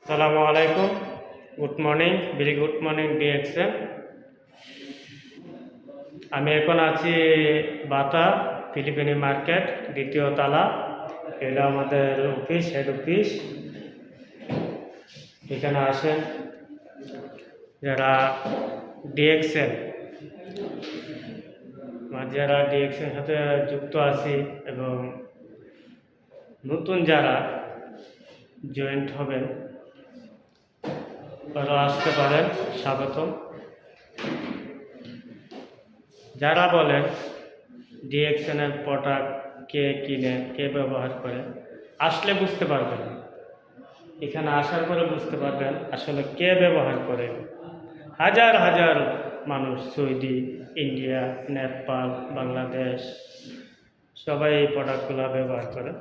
সালামু আলাইকুম, good morning, very good morning DXM. আমি এখন আছি বাতা ফিলিপিনি মার্কেট দ্বিতীয় তলা। এটা আমাদের অফিস, হেড অফিস। এখানে আসেন যারা ডিএক্সএম যারা ডিএক্সএম সাথে যুক্ত আছি এবং নতুন যারা জয়েন্ট হবেন তারা আসতে পারেন, স্বাগতম। যারা বলেন ডিএক্সএনের প্রোডাক্ট কে কিনে কে ব্যবহার করে, আসলে বুঝতে পারবেন, এখানে আসার পরে বুঝতে পারবেন আসলে কে ব্যবহার করে। হাজার হাজার মানুষ সৌদি, ইন্ডিয়া, নেপাল, বাংলাদেশ সবাই এই প্রোডাক্টগুলো ব্যবহার করে।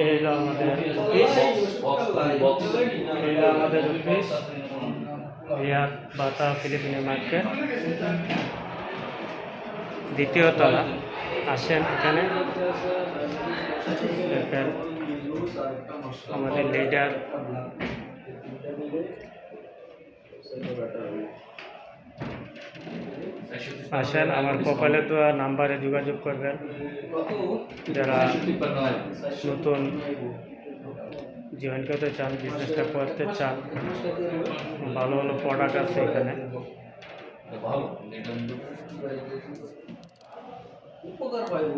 এই হলো আমাদের অফিস, রিয়াদ বাতা ফিলিপিনি মার্কেট দ্বিতীয় তলা। আসেন, এখানে দেখেন আমাদের লিডার। আসেন, আমার প্রোফাইলে তো নাম্বারে যোগাযোগ করবেন যারা নতুন জয়েন করতে চান, বিজনেসটা করতে চান। ভালো ভালো প্রোডাক্ট আছে এখানে। উপকার পাইব।